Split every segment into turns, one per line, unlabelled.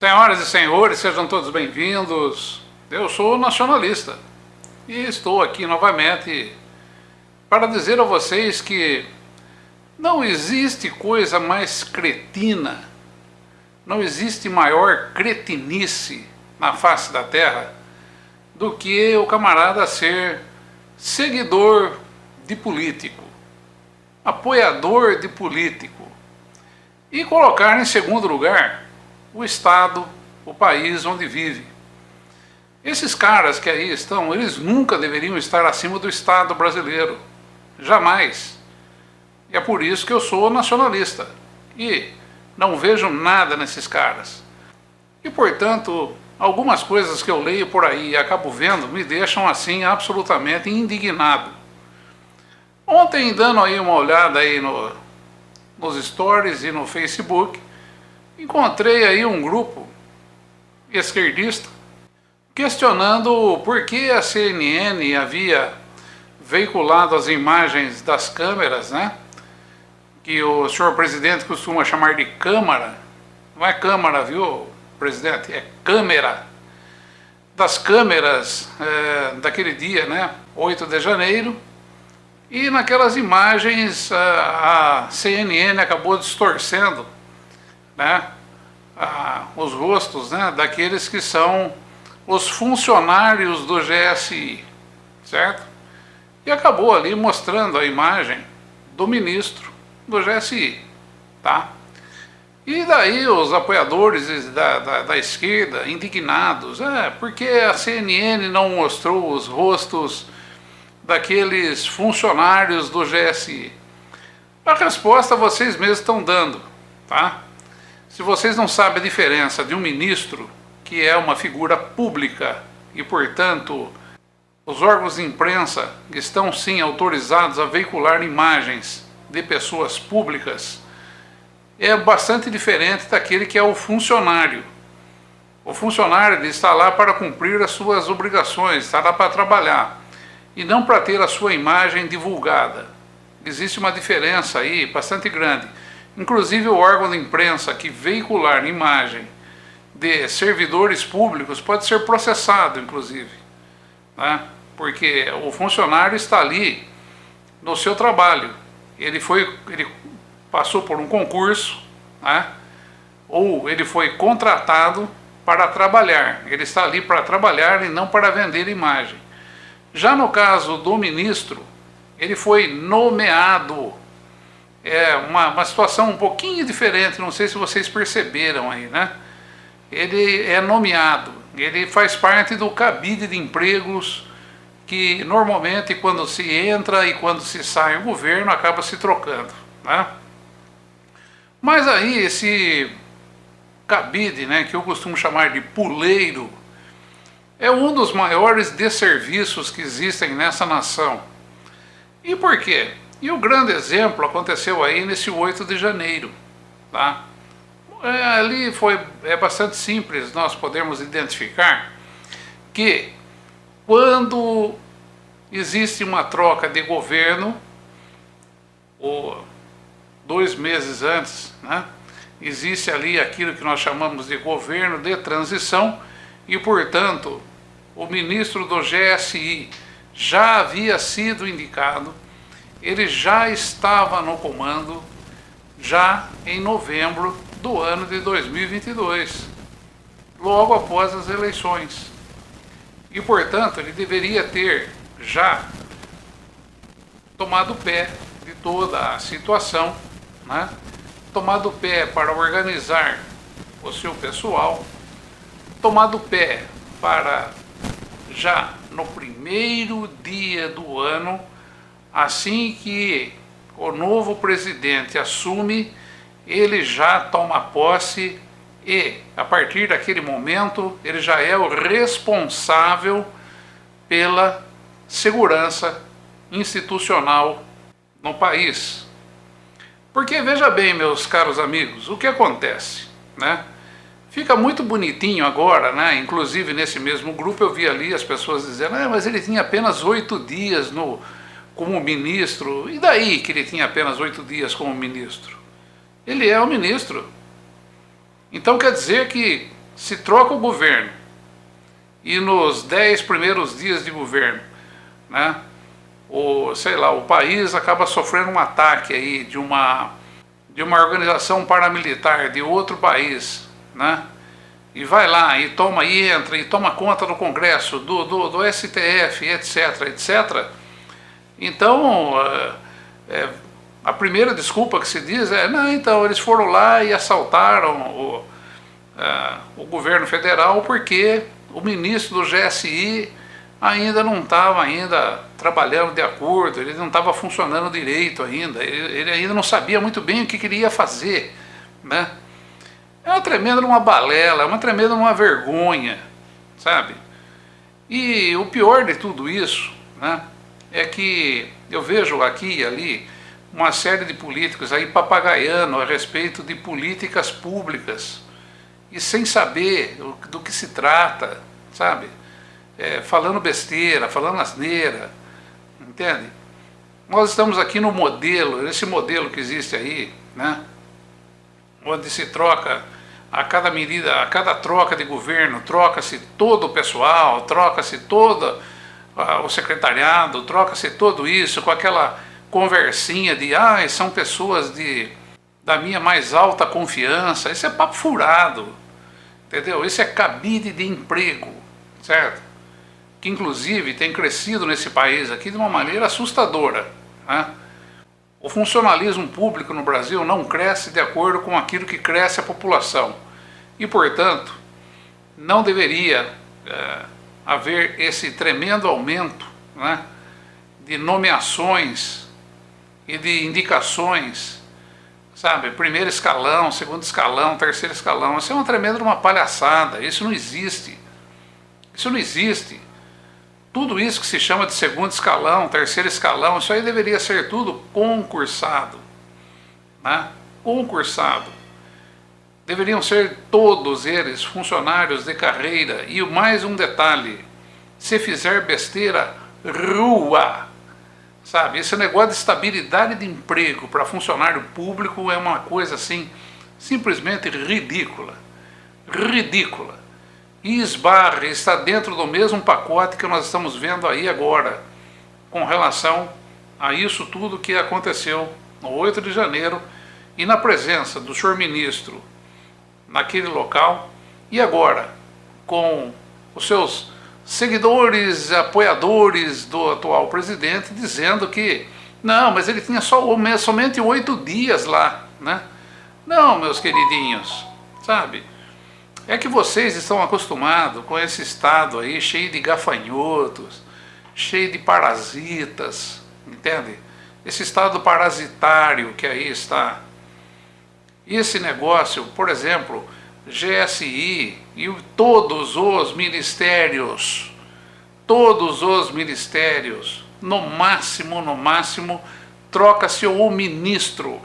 Senhoras e senhores, sejam todos bem-vindos. Eu sou nacionalista e estou aqui novamente para dizer a vocês que não existe coisa mais cretina, não existe maior cretinice na face da terra do que o camarada ser seguidor de político, apoiador de político e colocar em segundo lugar o Estado, o país onde vive. Esses caras que aí estão, eles nunca deveriam estar acima do Estado brasileiro. Jamais. E é por isso que eu sou nacionalista. E não vejo nada nesses caras. E, portanto, algumas coisas que eu leio por aí e acabo vendo me deixam assim absolutamente indignado. Ontem, dando aí uma olhada aí nos stories e no Facebook, encontrei aí um grupo esquerdista questionando por que a CNN havia veiculado as imagens das câmeras, né? Que o senhor presidente costuma chamar de câmara. Não é câmara, viu, presidente? É câmera. Das câmeras daquele dia, né? 8 de janeiro. E naquelas imagens a CNN acabou distorcendo, né, os rostos, né, daqueles que são os funcionários do GSI, certo? E acabou ali mostrando a imagem do ministro do GSI, tá? E daí os apoiadores da esquerda, indignados, porque a CNN não mostrou os rostos daqueles funcionários do GSI? A resposta vocês mesmos estão dando, tá? Se vocês não sabem a diferença de um ministro, que é uma figura pública, e portanto os órgãos de imprensa estão sim autorizados a veicular imagens de pessoas públicas, é bastante diferente daquele que é o funcionário. O funcionário ele está lá para cumprir as suas obrigações, está lá para trabalhar, e não para ter a sua imagem divulgada. Existe uma diferença aí bastante grande. Inclusive o órgão de imprensa que veicular imagem de servidores públicos pode ser processado, inclusive, né? Porque o funcionário está ali no seu trabalho. Ele passou por um concurso, né? Ou ele foi contratado para trabalhar. Ele está ali para trabalhar e não para vender imagem. Já no caso do ministro, ele foi nomeado. É uma situação um pouquinho diferente, não sei se vocês perceberam aí, né? Ele é nomeado, ele faz parte do cabide de empregos que normalmente quando se entra e quando se sai o governo acaba se trocando, né? Mas aí esse cabide, né, que eu costumo chamar de puleiro, é um dos maiores desserviços que existem nessa nação. E por quê? E o grande exemplo aconteceu aí nesse 8 de janeiro, tá? Ali é bastante simples nós podemos identificar que quando existe uma troca de governo, ou 2 meses antes, né, existe ali aquilo que nós chamamos de governo de transição e, portanto, o ministro do GSI já havia sido indicado, ele já estava no comando, já em novembro do ano de 2022, logo após as eleições. E, portanto, ele deveria ter já tomado pé de toda a situação, né? Tomado pé para organizar o seu pessoal, tomado pé para já no primeiro dia do ano, assim que o novo presidente assume, ele já toma posse e, a partir daquele momento, ele já é o responsável pela segurança institucional no país. Porque, veja bem, meus caros amigos, o que acontece, né? Fica muito bonitinho agora, né? Inclusive nesse mesmo grupo eu vi ali as pessoas dizendo, mas ele tinha apenas 8 dias como ministro. E daí que ele tinha apenas 8 dias como ministro? Ele é o ministro. Então quer dizer que se troca o governo e nos 10 primeiros dias de governo, né, o país acaba sofrendo um ataque aí de uma organização paramilitar de outro país, né, e vai lá e entra e toma conta do Congresso, do STF, etc, etc. Então, a primeira desculpa que se diz é, não, então eles foram lá e assaltaram o governo federal porque o ministro do GSI ainda não estava trabalhando de acordo, ele não estava funcionando direito ainda, ele ainda não sabia muito bem o que queria fazer, né? É uma tremenda uma balela, é uma tremenda uma vergonha, sabe? E o pior de tudo isso, né, é que eu vejo aqui e ali uma série de políticos aí papagaiando a respeito de políticas públicas e sem saber do que se trata, sabe? Falando besteira, falando asneira, entende? Nós estamos aqui no modelo, esse modelo que existe aí, né? Onde se troca a cada medida, a cada troca de governo, troca-se todo o pessoal, troca-se todo o secretariado, troca-se tudo isso com aquela conversinha de são pessoas da minha mais alta confiança. Isso é papo furado, entendeu? Isso é cabide de emprego, certo? Que inclusive tem crescido nesse país aqui de uma maneira assustadora, né? O funcionalismo público no Brasil não cresce de acordo com aquilo que cresce a população. E, portanto, não deveria haver esse tremendo aumento, né, de nomeações e de indicações, sabe? Primeiro escalão, segundo escalão, terceiro escalão. Isso é uma tremenda uma palhaçada. Isso não existe. Isso não existe. Tudo isso que se chama de segundo escalão, terceiro escalão, isso aí deveria ser tudo concursado, né? Concursado. Deveriam ser todos eles funcionários de carreira. E mais um detalhe, se fizer besteira, rua, sabe? Esse negócio de estabilidade de emprego para funcionário público é uma coisa assim, simplesmente ridícula. Ridícula. E esbarra, está dentro do mesmo pacote que nós estamos vendo aí agora, com relação a isso tudo que aconteceu no 8 de janeiro e na presença do senhor ministro naquele local, e agora com os seus seguidores, apoiadores do atual presidente, dizendo que não, mas ele tinha somente 8 dias lá, né? Não, meus queridinhos, sabe? É que vocês estão acostumados com esse estado aí cheio de gafanhotos, cheio de parasitas, entende? Esse estado parasitário que aí está. E esse negócio, por exemplo, GSI e todos os ministérios, no máximo, troca-se o ministro,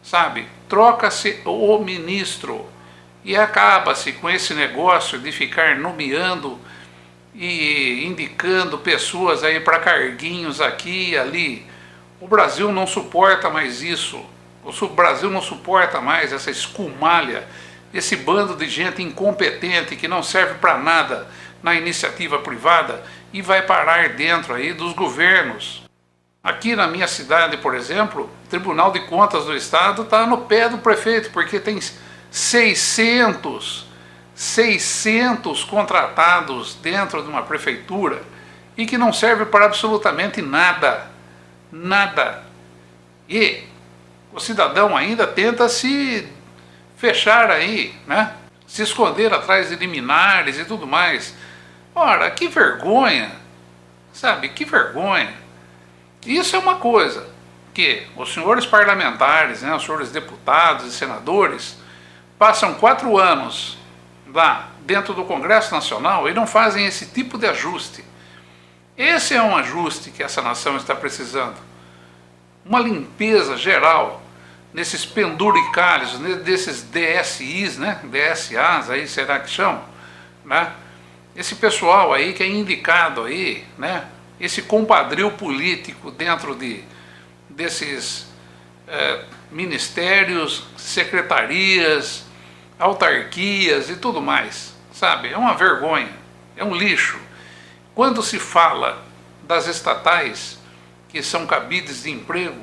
sabe? Troca-se o ministro. E acaba-se com esse negócio de ficar nomeando e indicando pessoas aí para carguinhos aqui e ali. O Brasil não suporta mais isso. O Brasil não suporta mais essa escumalha, esse bando de gente incompetente que não serve para nada na iniciativa privada e vai parar dentro aí dos governos. Aqui na minha cidade, por exemplo, o Tribunal de Contas do Estado está no pé do prefeito, porque tem 600 contratados dentro de uma prefeitura e que não serve para absolutamente nada, nada. E o cidadão ainda tenta se fechar aí, né? Se esconder atrás de liminares e tudo mais. Ora, que vergonha, sabe? Que vergonha. Isso é uma coisa que os senhores parlamentares, né, os senhores deputados e senadores, passam 4 anos lá dentro do Congresso Nacional e não fazem esse tipo de ajuste. Esse é um ajuste que essa nação está precisando. Uma limpeza geral nesses penduricalhos, desses DSIs, né? DSAs aí, será que chamam? Né? Esse pessoal aí que é indicado aí, né? Esse compadrio político dentro desses ministérios, secretarias, autarquias e tudo mais, sabe? É uma vergonha, é um lixo. Quando se fala das estatais, que são cabides de emprego,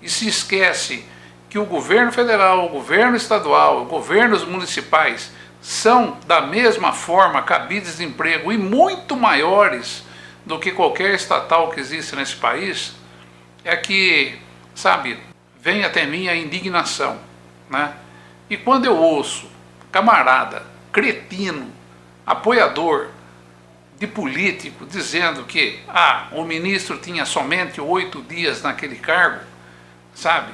e se esquece que o governo federal, o governo estadual, os governos municipais são da mesma forma cabides de emprego e muito maiores do que qualquer estatal que existe nesse país, é que, sabe, vem até mim a indignação, né? E quando eu ouço camarada, cretino, apoiador de político dizendo que o ministro tinha somente 8 dias naquele cargo, sabe?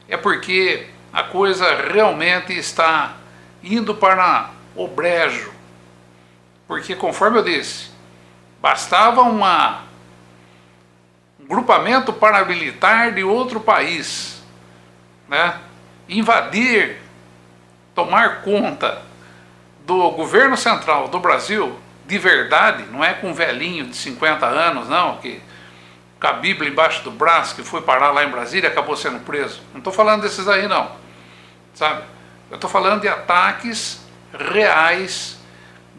É porque a coisa realmente está indo para o brejo. Porque, conforme eu disse, bastava um grupamento paramilitar de outro país, né, invadir, tomar conta do governo central do Brasil, de verdade, não é com um velhinho de 50 anos, não, que com a Bíblia embaixo do braço, que foi parar lá em Brasília e acabou sendo preso. Não estou falando desses aí, não, sabe? Eu estou falando de ataques reais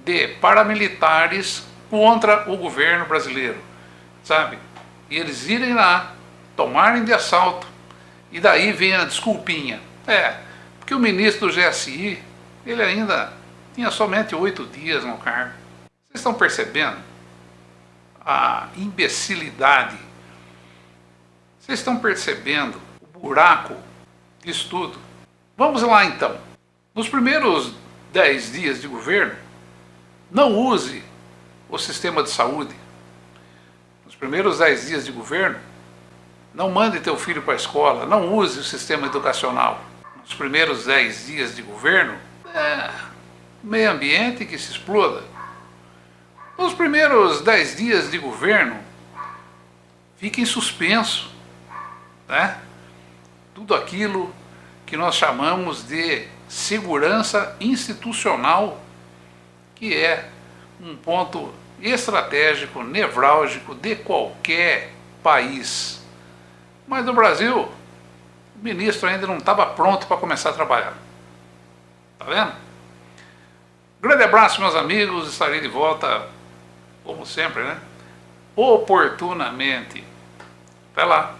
de paramilitares contra o governo brasileiro, sabe? E eles irem lá, tomarem de assalto, e daí vem a desculpinha. Porque o ministro do GSI, ele ainda tinha somente 8 dias no cargo. Vocês estão percebendo a imbecilidade? Vocês estão percebendo o buraco disso tudo? Vamos lá então. Nos primeiros 10 dias de governo, não use o sistema de saúde. Nos primeiros 10 dias de governo, não mande teu filho para a escola, não use o sistema educacional. Nos primeiros 10 dias de governo, meio ambiente que se exploda. Nos primeiros 10 dias de governo, fique em suspenso, né? Tudo aquilo que nós chamamos de segurança institucional, que é um ponto estratégico, nevrálgico de qualquer país. Mas no Brasil, o ministro ainda não estava pronto para começar a trabalhar. Tá vendo? Grande abraço, meus amigos. Estarei de volta, como sempre, né? Oportunamente. Até lá.